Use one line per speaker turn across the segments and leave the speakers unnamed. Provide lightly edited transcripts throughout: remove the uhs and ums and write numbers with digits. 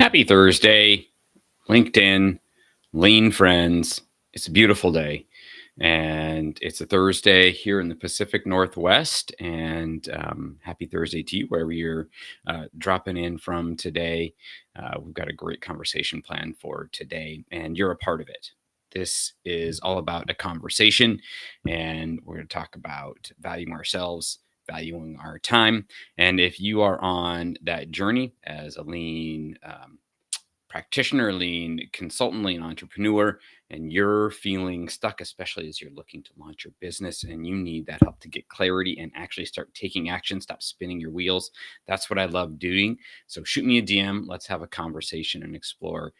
Happy Thursday, LinkedIn, lean friends. It's a beautiful day. And it's a Thursday here in the Pacific Northwest. And happy Thursday to you, wherever you're dropping in from today. We've got a great conversation planned for today, and you're a part of it. This is all about a conversation, and we're going to talk about valuing ourselves, valuing our time. And if you are on that journey as a lean practitioner, lean consultant, lean entrepreneur, and you're feeling stuck, especially as you're looking to launch your business and you need that help to get clarity and actually start taking action, stop spinning your wheels. That's what I love doing. So shoot me a DM. Let's have a conversation and explore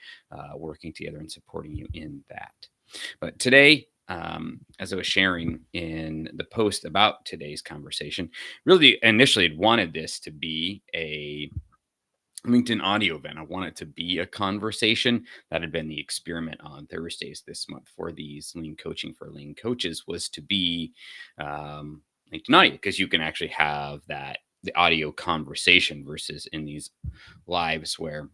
working together and supporting you in that. But today, as I was sharing in the post about today's conversation, really initially I'd wanted this to be a LinkedIn audio event. I want it to be a conversation. That had been the experiment on Thursdays this month for these lean coaching for lean coaches, was to be LinkedIn audio, because you can actually have that the audio conversation versus in these lives where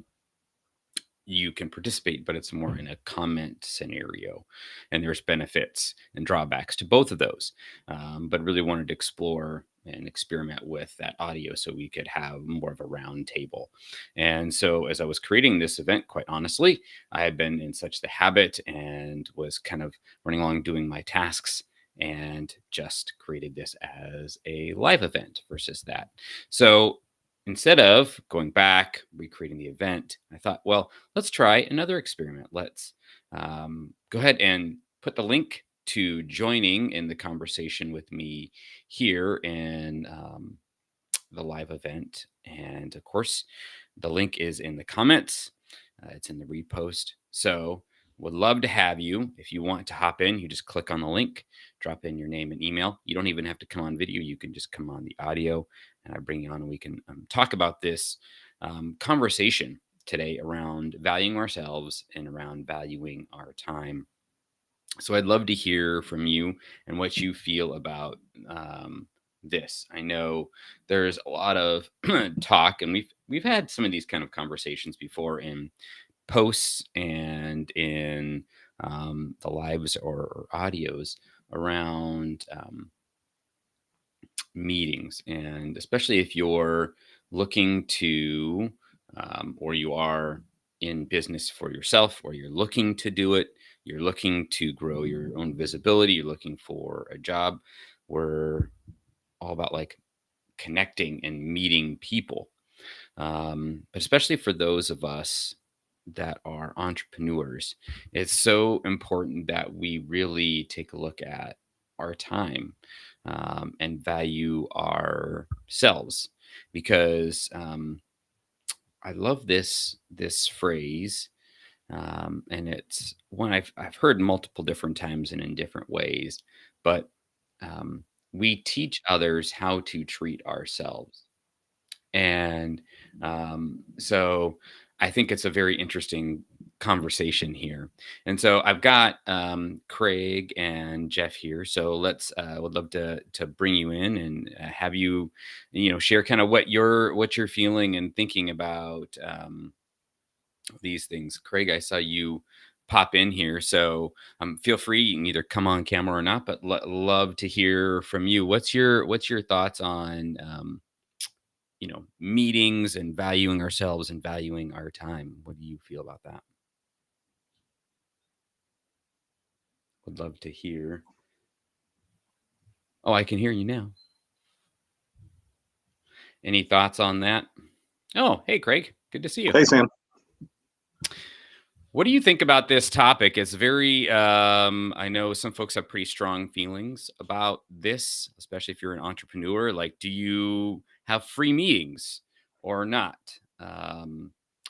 you can participate, but it's more in a comment scenario. And there's benefits and drawbacks to both of those. But really wanted to explore and experiment with that audio so we could have more of a round table. And so as I was creating this event, quite honestly, I had been in such the habit and was kind of running along doing my tasks and just created this as a live event versus that. So instead of going back, recreating the event, I thought, well, let's try another experiment. Let's go ahead and put the link to joining in the conversation with me here in the live event. And of course, the link is in the comments, it's in the repost. So, would love to have you. If you want to hop in, you just click on the link, drop in your name and email. You don't even have to come on video, you can just come on the audio, and I bring you on and we can talk about this conversation today around valuing ourselves and around valuing our time. So I'd love to hear from you and what you feel about this. I know there's a lot of talk, and we've had some of these kind of conversations before in posts and in the lives or audios around meetings, and especially if you're looking to or you are in business for yourself, or you're looking to do it, you're looking to grow your own visibility, you're looking for a job. We're all about like connecting and meeting people, but especially for those of us that are entrepreneurs, it's so important that we really take a look at our time and value ourselves, because I love this phrase, and it's one I've heard multiple different times and in different ways, but we teach others how to treat ourselves. And so I think it's a very interesting conversation here. And so I've got Craig and Jeff here. So let's would love to bring you in and have you, share kind of what you're feeling and thinking about these things. Craig, I saw you pop in here, so feel free. You can either come on camera or not, but love to hear from you. What's your thoughts on meetings and valuing ourselves and valuing our time? What do you feel about that? Would love to hear. Oh, I can hear you now. Any thoughts on that? Oh, hey, Craig. Good to see you.
Hey, Sam.
What do you think about this topic? It's very, I know some folks have pretty strong feelings about this, especially if you're an entrepreneur. Like, do you have free meetings or not?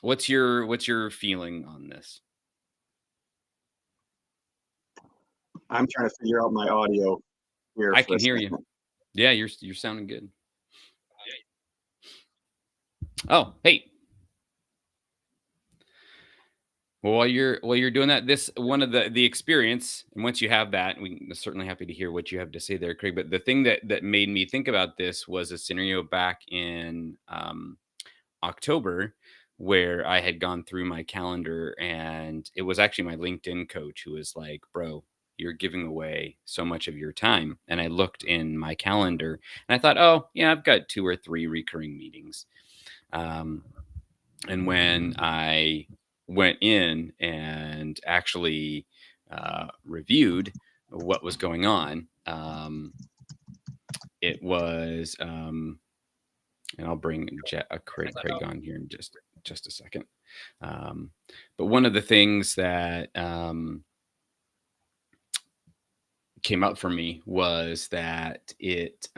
What's your feeling on this?
I'm trying to figure out my audio here
I
for a
can hear you.
second.
Yeah, you're sounding good. Oh, hey. Well, while you're doing that, this one of the experience, and once you have that, we're certainly happy to hear what you have to say there, Craig. But the thing that made me think about this was a scenario back in October where I had gone through my calendar, and it was actually my LinkedIn coach who was like, "Bro, you're giving away so much of your time." And I looked in my calendar and I thought, "Oh, yeah, I've got 2 or 3 recurring meetings." Um, and when I went in and actually reviewed what was going on, it was, and I'll bring Craig on here in just a second. Um, but one of the things that came up for me was that it's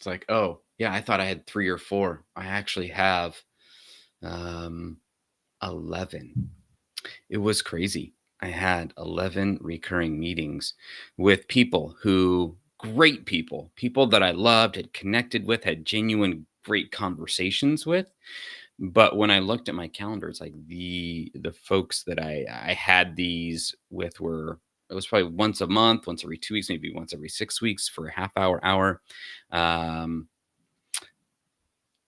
like, oh yeah, I thought I had 3 or 4. I actually have um, 11. It was crazy. I had 11 recurring meetings with people who, great people that I loved, had connected with, had genuine great conversations with. But when I looked at my calendar, it's like the folks that I had these with were, it was probably once a month, once every 2 weeks, maybe once every 6 weeks for a half hour. Um,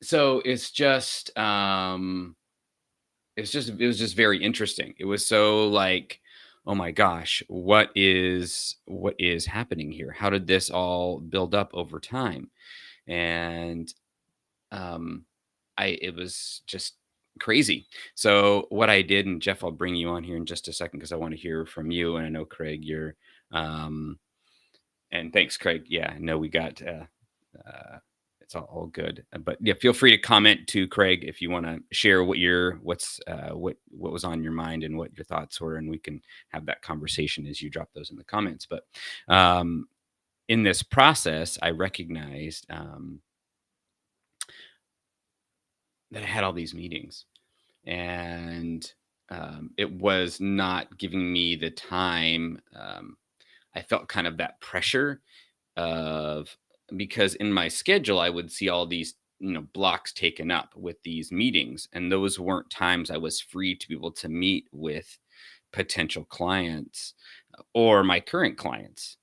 so it was just very interesting. It was so like, oh my gosh, what is happening here? How did this all build up over time? And um it was just crazy. So what I did, and Jeff, I'll bring you on here in just a second because I want to hear from you. And I know Craig, you're um and thanks, Craig. Yeah, no, we got it's all good. But yeah, feel free to comment to Craig if you want to share what was on your mind and what your thoughts were, and we can have that conversation as you drop those in the comments. But um, in this process, I recognized that I had all these meetings, and it was not giving me the time. I felt kind of that pressure of, because in my schedule I would see all these blocks taken up with these meetings, and those weren't times I was free to be able to meet with potential clients or my current clients.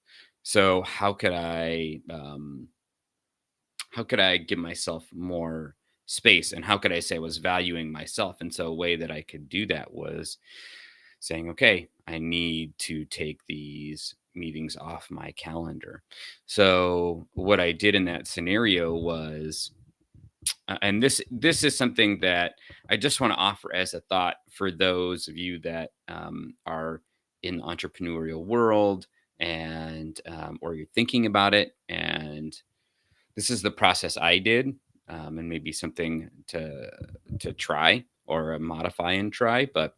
So how could I give myself more space, and how could I say I was valuing myself? And so a way that I could do that was saying, okay, I need to take these meetings off my calendar. So what I did in that scenario was, and this is something that I just want to offer as a thought for those of you that are in the entrepreneurial world, and or you're thinking about it, and this is the process I did, and maybe something to try or modify and try. But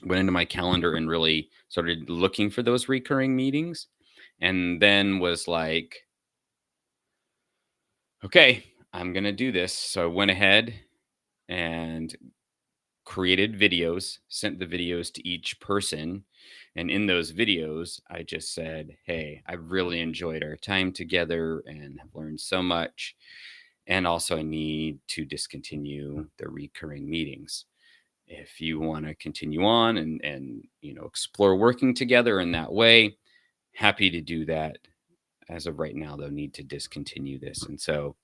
went into my calendar and really started looking for those recurring meetings, and then was like, okay, I'm going to do this. So I went ahead and created videos, sent the videos to each person. And in those videos, I just said, hey, I really enjoyed our time together and have learned so much. And also, I need to discontinue the recurring meetings. If you want to continue on and explore working together in that way, happy to do that. As of right now, though, need to discontinue this. And so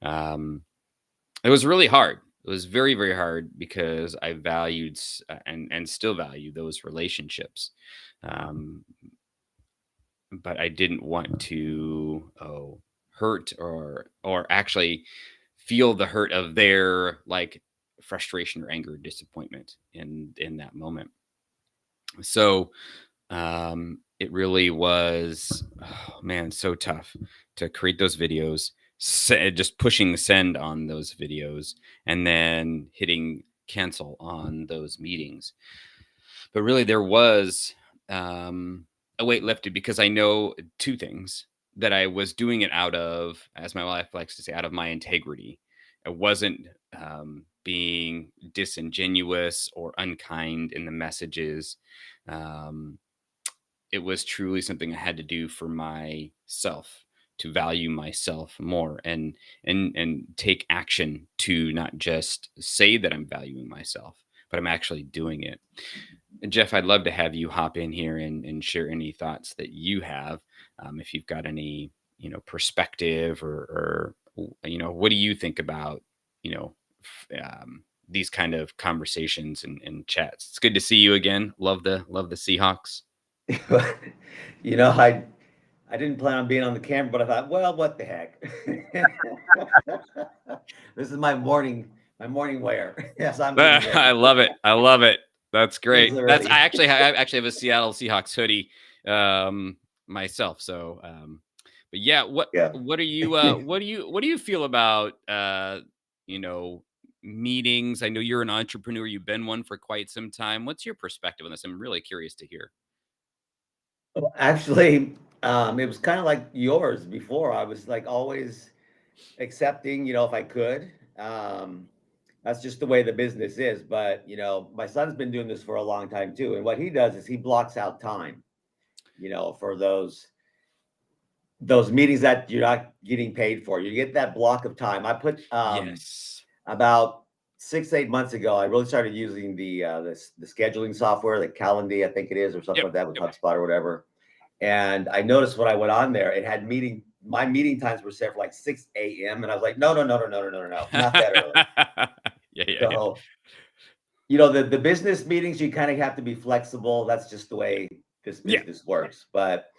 it was really hard. It was very, very hard because I valued and still value those relationships. Um, but I didn't want to hurt or actually feel the hurt of their like frustration or anger or disappointment in that moment. So it really was, oh man, so tough to create those videos, just pushing send on those videos, and then hitting cancel on those meetings. But really, there was a weight lifted because I know 2 things: that I was doing it out of, as my wife likes to say, out of my integrity. I wasn't being disingenuous or unkind in the messages. Um, it was truly something I had to do for myself, to value myself more, and take action to not just say that I'm valuing myself, but I'm actually doing it. And Jeff, I'd love to have you hop in here and share any thoughts that you have, if you've got any perspective, or what do you think about these kind of conversations and chats. It's good to see you again. Love the Seahawks.
You know, I didn't plan on being on the camera, but I thought, well, what the heck? This is my morning wear. Yes, I'm getting
I
ready.
love it. I love it. That's
Things
great.
are
That's
ready.
I actually have a Seattle Seahawks hoodie myself. So but yeah,
Yeah.
what are you what do you feel about you know meetings? I know you're an entrepreneur, you've been one for quite some time. What's your perspective on this? I'm really curious to hear.
Well, actually, it was kind of like yours before. I was like always accepting, if I could. That's just the way the business is. But, my son's been doing this for a long time too. And what he does is he blocks out time, for those meetings that you're not getting paid for. You get that block of time. I put
Yes.
about 6, 8 months ago, I really started using the scheduling software, the Calendly, I think it is, or something
Yep.
like that with
Yep.
HubSpot or whatever. And I noticed when I went on there, it had my meeting times were set for like 6 a.m. And I was like, no, no, no, no, no, no, no, no, not that early.
Yeah, yeah, yeah.
So, the business meetings, you kind of have to be flexible. That's just the way this
Yeah.
business works. But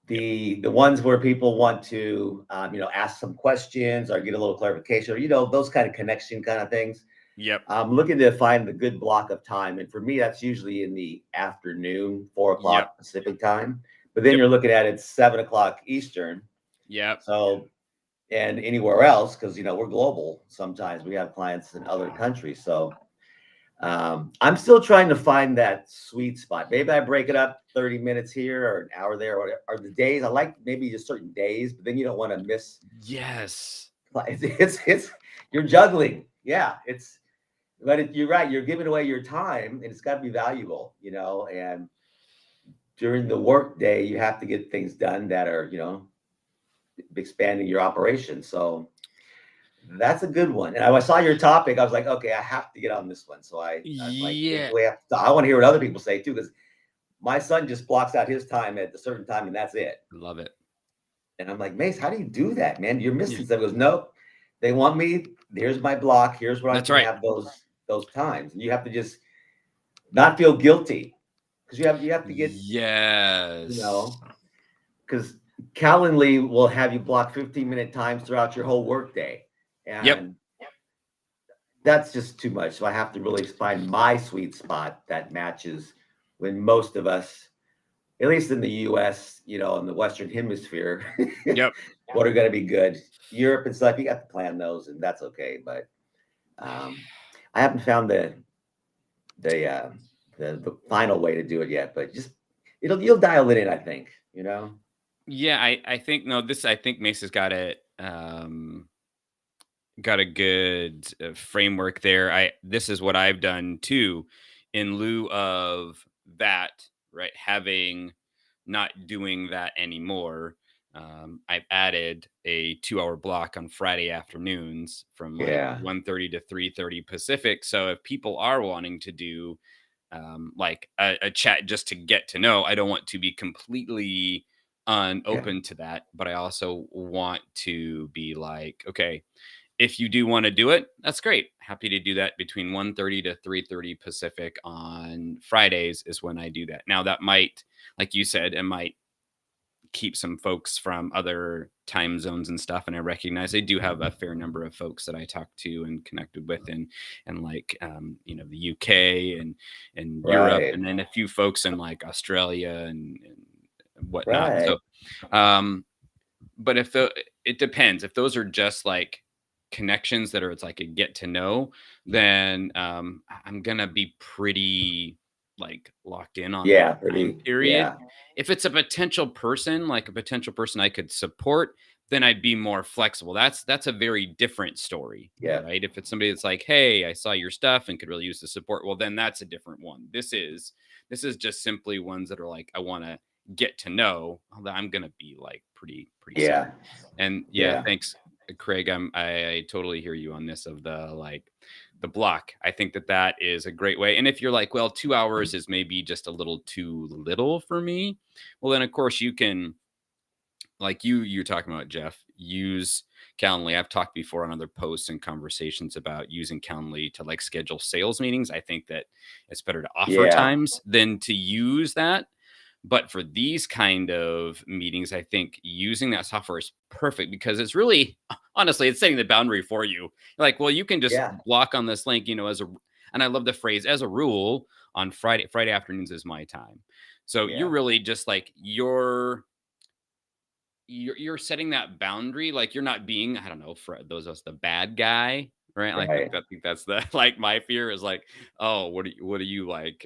Yep.
the ones where people want to, ask some questions or get a little clarification or, those kind of connection kind of things,
Yep.
I'm looking to find the good block of time. And for me, that's usually in the afternoon, four
Yep.
o'clock Pacific time. But then
Yep.
you're looking at it 7 o'clock Eastern.
Yep.
So, and anywhere else, because, we're global. Sometimes we have clients in other countries. So I'm still trying to find that sweet spot. Maybe I break it up 30 minutes here or an hour there or the days. I like maybe just certain days, but then you don't want to miss.
Yes.
It's you're juggling. Yeah, you're right. You're giving away your time, and it's got to be valuable, And during the work day, you have to get things done that are, expanding your operation. So that's a good one. And I saw your topic. I was like, okay, I have to get on this one. So I was like, maybe
Yeah.
I want to hear what other people say too, because my son just blocks out his time at a certain time, and that's it.
Love it.
And I'm like, Mace, how do you do that, man? You're
Yeah.
missing stuff. He goes, nope. They want me. Here's my block. Here's where I
That's
can
right.
have those times, and you have to just not feel guilty because you have to get
Yes.
because Calendly will have you block 15-minute times throughout your whole workday,
Yep.
and that's just too much. So I have to really find my sweet spot that matches when most of us, at least in the US, in the Western hemisphere,
Yep.
what are going to be good. Europe and stuff, you got to plan those, and that's okay. But I haven't found the, uh, the final way to do it yet. But just you'll dial it in, I think.
Yeah, I think no, this I think Mesa's got a good framework there. I This is what I've done too, in lieu of that, right? Having not doing that anymore. I've added a 2 hour block on Friday afternoons from like
Yeah,
1:30 to 3:30 Pacific. So if people are wanting to do like a chat just to get to know, I don't want to be completely
yeah,
unopen to that, but I also want to be like, okay, if you do want to do it, that's great. Happy to do that between 1:30 to 3:30 Pacific on Fridays is when I do that. Now that might, like you said, it might keep some folks from other time zones and stuff. And I recognize I do have a fair number of folks that I talk to and connected with and like the UK and Europe,
right,
and then a few folks in like Australia and whatnot.
right.
So um but it depends. If those are just like connections that are it's like a get to know, then I'm gonna be pretty like locked in on that
Yeah,
time
pretty.
period.
Yeah,
If it's a potential person, like a potential person I could support, then I'd be more flexible. That's a very different story,
yeah,
right? If it's somebody that's like, hey, I saw your stuff and could really use the support, well, then that's a different one. This is just simply ones that are like, I want to get to know. I'm gonna be like pretty set.
yeah,
And yeah,
yeah,
thanks, Craig. I totally hear you on this of the like the block. I think that is a great way. And if you're like, well, 2 hours is maybe just a little too little for me, well, then of course you can, like you're talking about, Jeff. use Calendly. I've talked before on other posts and conversations about using Calendly to like schedule sales meetings. I think that it's better to offer
Yeah.
times than to use that. But for these kind of meetings, I think using that software is perfect because it's really, honestly, it's setting the boundary for you. Like, well, you can just
Yeah.
block on this link, and I love the phrase, as a rule, on Friday afternoons is my time. So you're
Yeah.
really just like, you're setting that boundary. Like you're not being, I don't know, for those of us, the bad guy, right? Like
Right.
I think that's the like my fear is like, oh, what are you like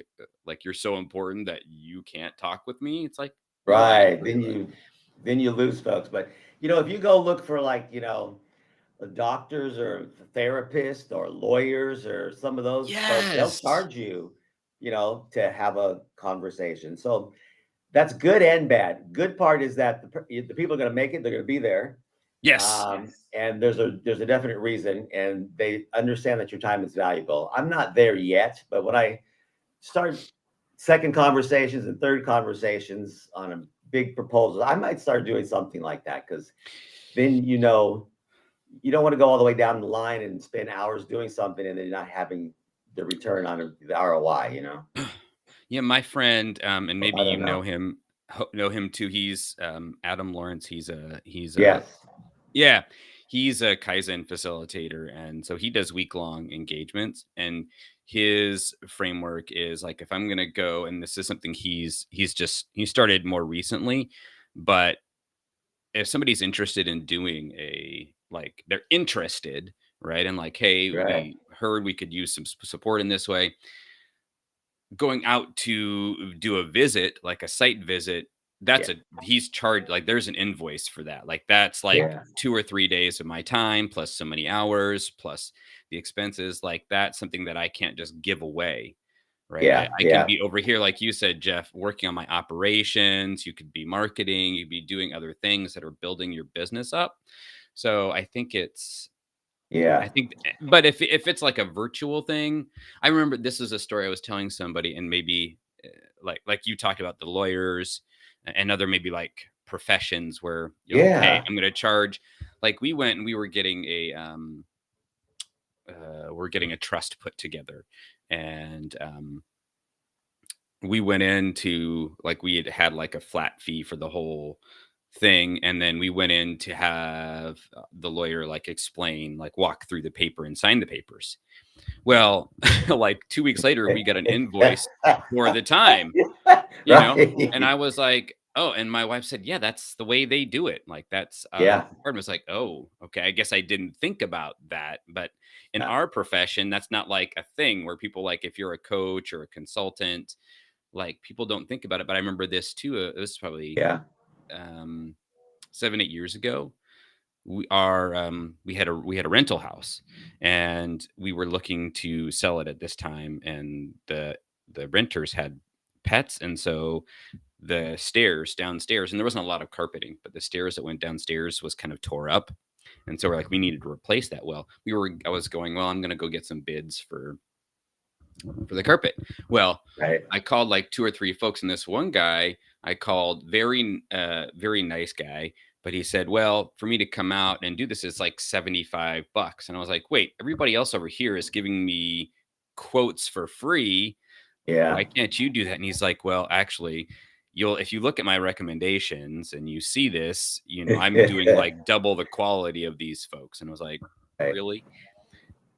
you're so important that you can't talk with me? It's like, no,
Right.
actually, like,
Then you lose folks. But if you go look for like, doctors or therapists or lawyers or some of those folks, they'll
yes,
charge you, to have a conversation. So that's good and bad. Good part is that the people are going to make it. They're going to be there.
yes,
And there's a definite reason, and they understand that your time is valuable. I'm not there yet, but when I start second conversations and third conversations on a big proposal, I might start doing something like that, because then you don't want to go all the way down the line and spend hours doing something and then not having the return on the ROI.
yeah. My friend, and
So
maybe
I don't know.
know him too. He's Adam Lawrence. He's a
Yes.
Yeah, he's a Kaizen facilitator, and so he does week-long engagements. And his framework is like, if I'm gonna go, and this is something he started more recently, but if somebody's interested in doing they're interested, right? And like, hey,
Right.
we heard we could use some support in this way, going out to do a visit, like a site visit,
Yeah.
he's charged, like there's an invoice for that. Like that's like
Yeah.
2 or 3 days of my time plus so many hours plus the expenses. Like that's something that I can't just give away, right? I,
Yeah.
I can
Yeah.
be over here, like you said, Jeff, working on my operations. You could be marketing, you'd be doing other things that are building your business up. So I
Yeah.
think, but if it's like a virtual thing, I remember this is a story I was telling somebody, and maybe like you talked about the lawyers and other maybe like professions where you're like, hey,
Yeah.
I'm going to charge. Like we went and we were getting we're getting a trust put together, and we went into like we had like a flat fee for the whole thing, and then we went in to have the lawyer like explain, like walk through the paper and sign the papers. Well, like 2 weeks later we got an invoice for the time, and
Right.
I was like, oh, and my wife said, yeah, that's the way they do it, like that's
Yeah.
I was like, oh, okay, I guess I didn't think about that. But in
Yeah.
our profession, that's not like a thing where people, like if you're a coach or a consultant, like people don't think about it. But I remember this too, it was probably
Yeah.
um 7-8 years ago. We had a rental house, and we were looking to sell it at this time, and the renters had pets, and so the stairs downstairs, and there wasn't a lot of carpeting, but the stairs that went downstairs was kind of tore up, and so we're like, we needed to replace that. Well, I was going, well, I'm going to go get some bids for the carpet. Well,
Right.
I called like 2 or 3 folks, and this one guy I called, very nice guy, but he said, "Well, for me to come out and do this is like $75." And I was like, "Wait, everybody else over here is giving me quotes for free. Why
Yeah.
can't you do that?" And he's like, "Well, actually, you'll if you look at my recommendations and you see this, I'm doing like double the quality of these folks." And I was like,
Right.
"Really?"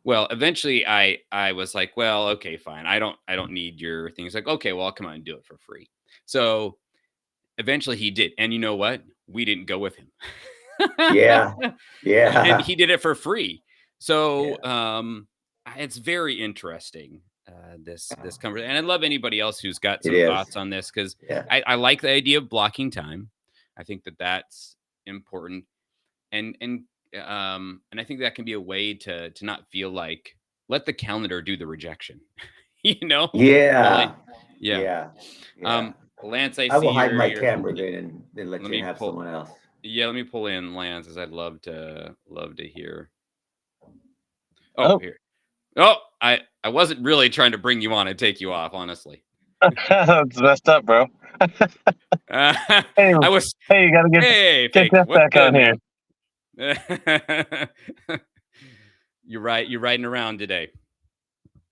Well, eventually I was like, well, okay, fine. I don't need your thing. He's like, okay, well, I'll come out and do it for free. So eventually he did. And you know what? We didn't go with him.
Yeah.
And
Yeah.
he did it for free. So
Yeah.
it's very interesting. This conversation. And I love anybody else who's got
It
some
is.
thoughts on this, because
Yeah.
I like the idea of blocking time. I think that that's important, and I think that can be a way to not feel like, let the calendar do the rejection. you know
Yeah.
like, yeah.
Yeah. Yeah.
Lance, I
I
see
will hide my
you're
camera then and then let
let
you
me
have
pull
someone else.
yeah, let me pull in Lance, as I'd love to hear. Oh,
Oh,
here. Oh, I wasn't really trying to bring you on and take you off, honestly.
that's messed up, bro.
uh,
Hey,
I was
hey, you gotta
Hey,
get
fake,
Jeff
what's
back
good,
on here.
man? You're right. You're riding around today.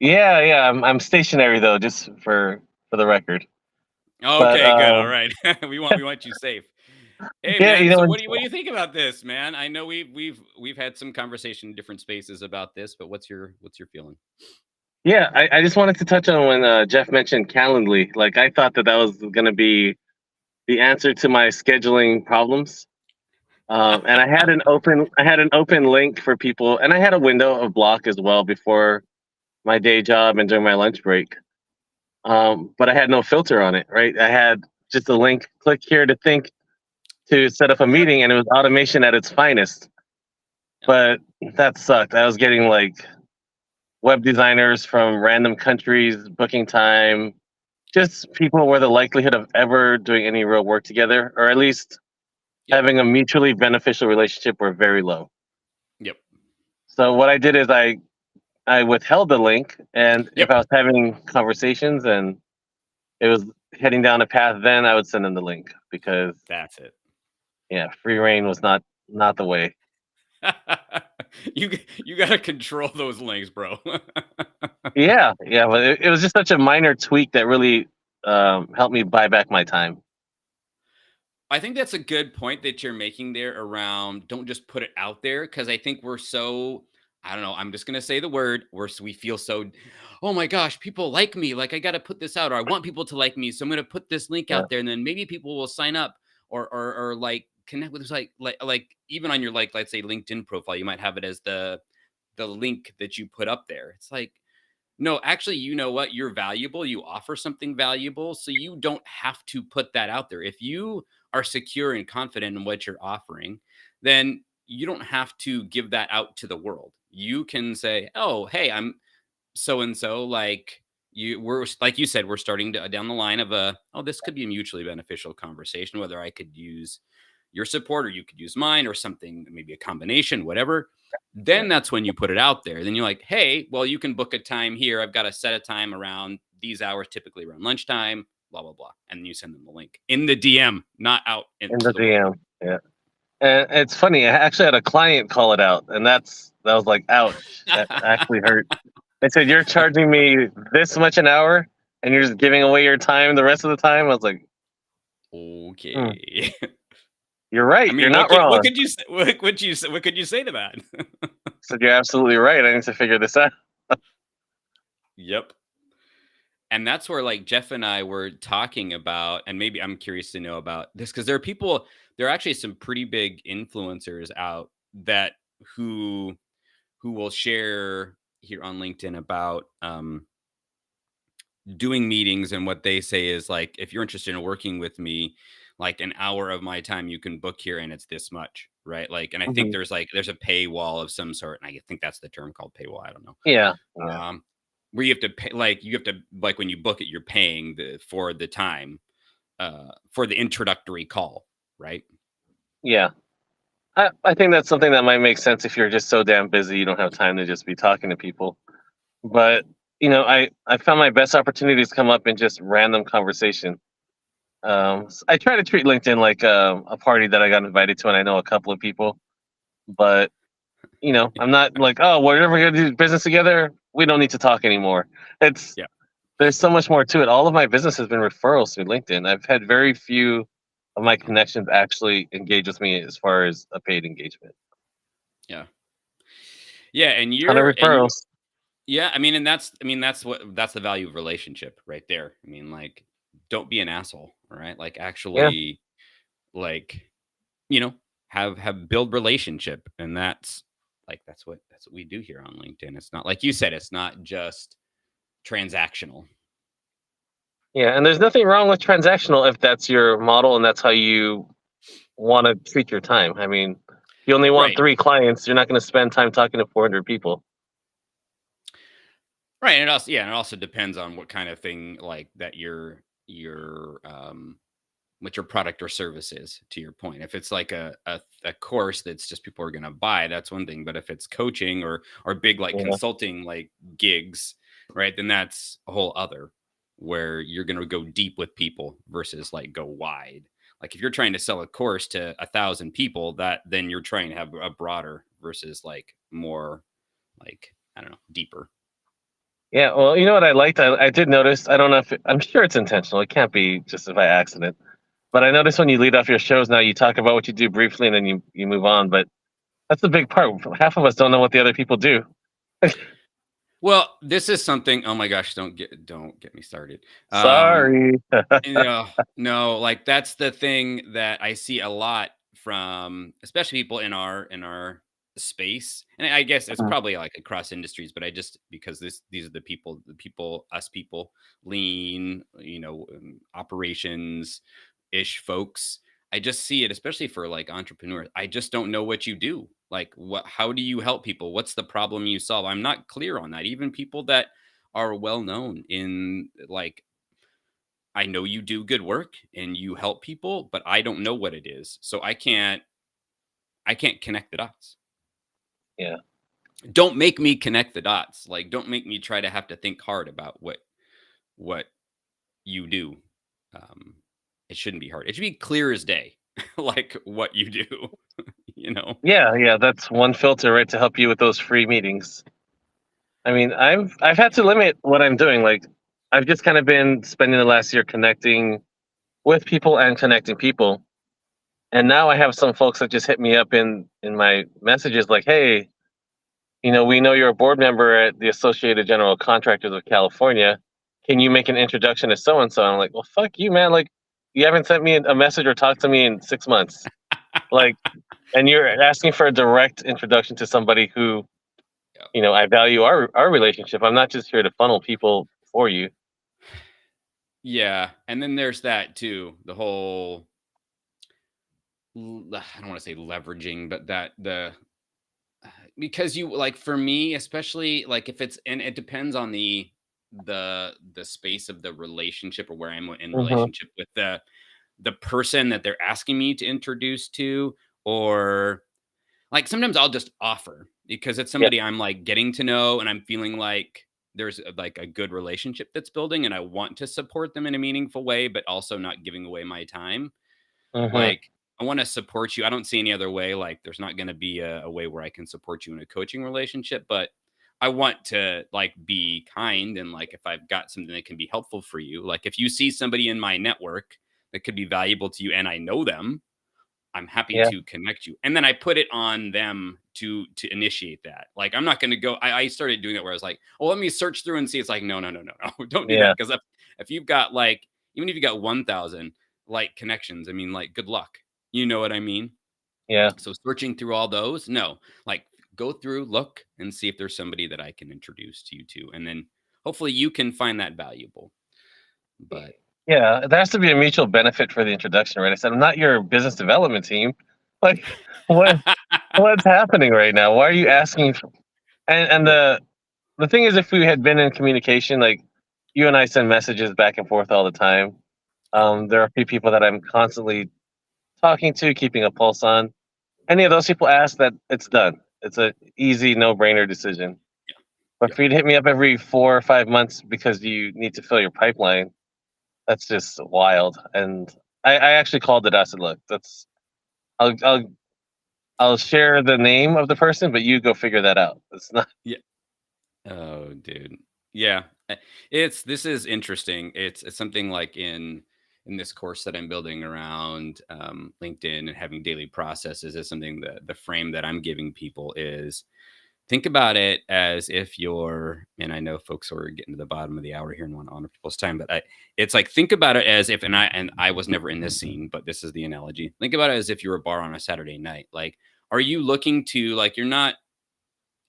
Yeah, yeah. I'm stationary though, just for the record. But
Okay, good. All right. we want you safe. Hey
yeah,
man,
you know,
so
when,
what do you think about this, man? I know we've had some conversation in different spaces about this, but what's your feeling?
yeah, I just wanted to touch on when Jeff mentioned Calendly. Like, I thought that was going to be the answer to my scheduling problems. And I had an open link for people, and I had a window of block as well before my day job and during my lunch break. But I had no filter on it, right? I had just a link, click here to think to set up a
Yep.
meeting, and it was automation at its finest. But that sucked. I was getting like web designers from random countries booking time, just people where the likelihood of ever doing any real work together, or at least
Yep.
having a mutually beneficial relationship, were very low.
Yep.
So what I did is I withheld the link, and if
Yep.
I was having conversations and it was heading down a path, then I would send them the link because
That's it.
yeah, free reign was not the way.
You got to control those links, bro.
Yeah, yeah, but it was just such a minor tweak that really helped me buy back my time.
I think that's a good point that you're making there around don't just put it out there because I think we're so I don't know, I'm just gonna say the word, we feel so, oh my gosh, people like me. Like I gotta put this out, or I want people to like me. So I'm gonna put this link
Yeah,
out there, and then maybe people will sign up or like connect with us like even on your like let's say LinkedIn profile, you might have it as the link that you put up there. It's like no, actually, you know what? You're valuable. You offer something valuable. So you don't have to put that out there. If you are secure and confident in what you're offering, then you don't have to give that out to the world. You can say, oh, hey, I'm so and so. Like we're like you said, we're starting to down the line of oh, this could be a mutually beneficial conversation, whether I could use your support or you could use mine or something, maybe a combination, whatever.
yeah,
Then that's when you put it out there. Then you're like, hey, well, you can book a time here. I've got a set of time around these hours, typically around lunchtime, blah, blah, blah. And then you send them the link in the DM, not out
in
into
the
the world.
DM. Yeah, and it's funny. I actually had a client call it out, and that was like, ouch. That actually hurt. They said you're charging me this much an hour, and you're just giving away your time the rest of the time. I was like, hmm,
Okay.
you're
I
right. You're
mean,
not
what
wrong.
could you say? What could you say to that?
I said you're absolutely right. I need to figure this out.
Yep. And that's where like Jeff and I were talking about, and maybe I'm curious to know about this because there are actually some pretty big influencers out that who who will share here on LinkedIn about doing meetings, and what they say is like if you're interested in working with me, like an hour of my time you can book here and it's this much, right? Like, and I think
Mhm.
there's a paywall of some sort, and I think that's the term called paywall. I don't know.
Yeah, yeah,
Where you have to pay, like you have to like when you book it, you're paying for the time for the introductory call, right?
yeah. I think that's something that might make sense if you're just so damn busy you don't have time to just be talking to people. But I found my best opportunities come up in just random conversation. I try to treat LinkedIn like a party that I got invited to, and I know a couple of people. But I'm not like, oh, we're never gonna do business together. We don't need to talk anymore. It's
Yeah.
There's so much more to it. All of my business has been referrals through LinkedIn. I've had very few of my connections actually engage with me as far as a paid engagement.
Yeah. Yeah. And
Ton of
you
referrals.
yeah, that's the value of relationship right there. I mean, like, don't be an asshole, all right? Like
Yeah,
actually like, you know, have build relationship. And that's what we do here on LinkedIn. It's not like you said, it's not just transactional.
yeah, and there's nothing wrong with transactional if that's your model and that's how you want to treat your time. I mean, if you only want
Right.
3 clients, you're not going to spend time talking to 400 people.
Right. And it also yeah, and it also depends on what kind of thing like that your what your product or service is, to your point. If it's like a course that's just people are gonna buy, that's one thing. But if it's coaching or big like
Yeah,
consulting like gigs, right, then that's a whole other where you're gonna go deep with people versus like go wide. Like if you're trying to sell a course to 1,000 people, that then you're trying to have a broader versus like more like, I don't know, deeper.
Yeah, well, you know what I liked? I did notice. I don't know if I'm sure it's intentional. It can't be just by accident. But I notice when you lead off your shows now, you talk about what you do briefly and then you move on. But that's the big part. Half of us don't know what the other people do.
Well, this is something. Oh my gosh, don't get me started.
Sorry.
No, like that's the thing that I see a lot from, especially people in our space, and I guess it's probably like across industries. But I just because these are the people, us people, lean, operations ish folks. I just see it, especially for like entrepreneurs. I just don't know what you do. Like, how do you help people? What's the problem you solve? I'm not clear on that. Even people that are well known in like, I know you do good work and you help people, but I don't know what it is. So I can't connect the dots.
Yeah.
Don't make me connect the dots. Like, don't make me try to have to think hard about what you do. It shouldn't be hard. It should be clear as day, like what you do.
Yeah. That's one filter, right, to help you with those free meetings. I mean, I've had to limit what I'm doing. Like, I've just kind of been spending the last year connecting with people and connecting people. And now I have some folks that just hit me up in my messages like, "Hey, we know you're a board member at the Associated General Contractors of California. Can you make an introduction to so and so?" I'm like, "Well, fuck you, man. Like, you haven't sent me a message or talked to me in 6 months. Like, and you're asking for a direct introduction to somebody who, I value our relationship. I'm not just here to funnel people for you."
Yeah, and then there's that too. The whole I don't want to say leveraging, but because you like for me, especially like if it's and it depends on the space of the relationship or where I'm in
Hmm.
relationship with the person that they're asking me to introduce to, or like sometimes I'll just offer because it's
Yeah.
somebody I'm like getting to know and I'm feeling like there's like a good relationship that's building and I want to support them in a meaningful way, but also not giving away my time.
Hmm.
Like, I want to support you. I don't see any other way. Like, there's not going to be a way where I can support you in a coaching relationship, but I want to like be kind. And like, if I've got something that can be helpful for you, like if you see somebody in my network that could be valuable to you and I know them, I'm happy
Yeah.
to connect you. And then I put it on them to initiate that. Like, I'm not going to go, I started doing it where I was like, oh, let me search through and see. It's like, no, no, no, no, no. Don't do
Yeah.
that. Cause if you've got like, even if you got 1,000 like connections, I mean, like, good luck. You know what I mean?
Yeah.
So searching through all those, no, like go through, look and see if there's somebody that I can introduce to you to. And then hopefully you can find that valuable. But
Yeah. There has to be a mutual benefit for the introduction, right? I said, I'm not your business development team. Like, what what's happening right now? Why are you asking? And
yeah,
the thing is, if we had been in communication, like you and I send messages back and forth all the time.
yeah,
There are a few people that I'm constantly talking to, keeping a pulse on. Any of those people ask that, it's done. It's a easy, no-brainer decision. But
yeah.
for you to hit me up every 4 or 5 months because you need to fill your pipeline, that's just wild. And I actually called it. I said, "Look, I'll I'll I'll share the name of the person, but you go figure that out. It's not."
Yeah. Oh, dude. Yeah. This is interesting. It's something like in this course that I'm building around LinkedIn and having daily processes is something that the frame that I'm giving people is think about it as if you're, and I know folks are getting to the bottom of the hour here and want to honor people's time, but it's like, think about it as if, and I was never in this scene, but this is the analogy. Think about it as if you're a bar on a Saturday night. Like, are you looking to like,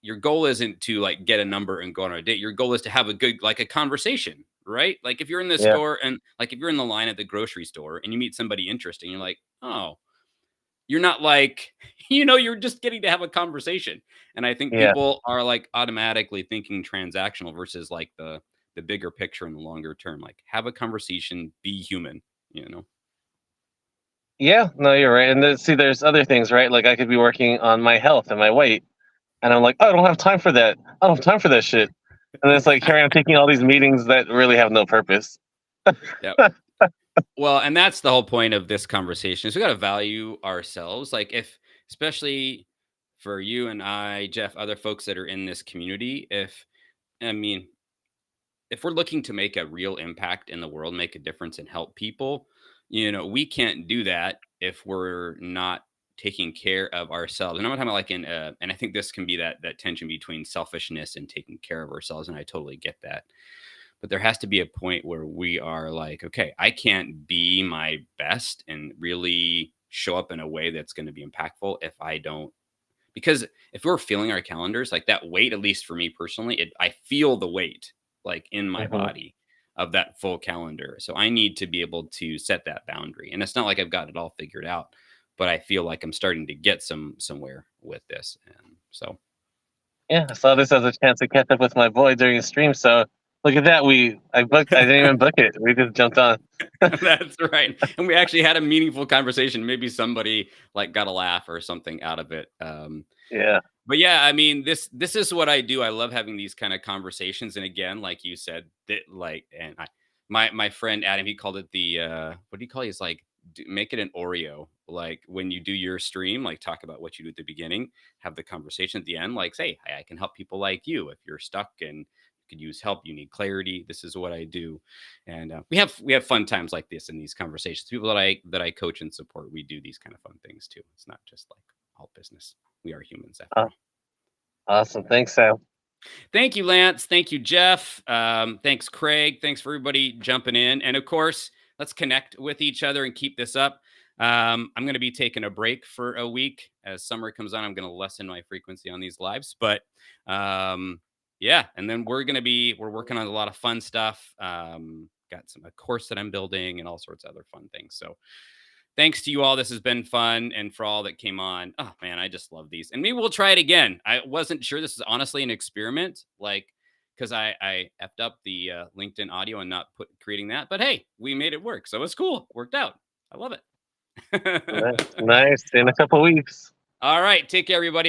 your goal isn't to like get a number and go on a date. Your goal is to have a good, like a conversation, right? Like if you're in the
Yeah,
store and like if you're in the line at the grocery store and you meet somebody interesting, you're like, oh, you're not like, you're just getting to have a conversation. And I think
yeah,
people are like automatically thinking transactional versus like the bigger picture in the longer term. Like have a conversation, be human, you know?
yeah. No, you're right. And then, see, there's other things, right? Like I could be working on my health and my weight, and I'm like, "Oh, I don't have time for that. I don't have time for that shit." And then it's like here I am taking all these meetings that really have no purpose.
Yep. Well, and that's the whole point of this conversation is we got to value ourselves. Like especially for you and I, Jeff, other folks that are in this community, I mean, if we're looking to make a real impact in the world, make a difference and help people, we can't do that if we're not taking care of ourselves. And I'm not talking about like and I think this can be that tension between selfishness and taking care of ourselves. And I totally get that. But there has to be a point where we are like, okay, I can't be my best and really show up in a way that's going to be impactful if I don't. Because if we're feeling our calendars, like that weight, at least for me personally, I feel the weight like in my
Mhm.
body of that full calendar. So I need to be able to set that boundary. And it's not like I've got it all figured out, but I feel like I'm starting to get somewhere with this. And so
Yeah, I saw this as a chance to catch up with my boy during the stream. So look at that. I didn't even book it. We just jumped on.
that's right. And we actually had a meaningful conversation. Maybe somebody like got a laugh or something out of it.
Yeah.
But yeah, I mean, this is what I do. I love having these kind of conversations. And again, like you said, that like, and my friend Adam, he called it the what do you call it? He's like, make it an Oreo. Like when you do your stream, like talk about what you do at the beginning, have the conversation at the end, like say, hey, I can help people like you if you're stuck and you could use help, you need clarity. This is what I do, and we have fun times like this in these conversations. People that I coach and support, we do these kind of fun things too. It's not just like all business. We are humans after all.
Awesome. Thanks, Sam.
Thank you, Lance. Thank you, Jeff. Thanks, Craig. Thanks for everybody jumping in. And of course, let's connect with each other and keep this up. I'm going to be taking a break for a week. As summer comes on, I'm going to lessen my frequency on these lives. But yeah, and then we're working on a lot of fun stuff. Got a course that I'm building and all sorts of other fun things. So thanks to you all. This has been fun. And for all that came on, oh man, I just love these. And maybe we'll try it again. I wasn't sure. This is honestly an experiment, like, because I effed up the LinkedIn audio and not creating that. But hey, we made it work. So it's cool. Worked out. I love it.
Nice. In a couple weeks.
All right. Take care, everybody.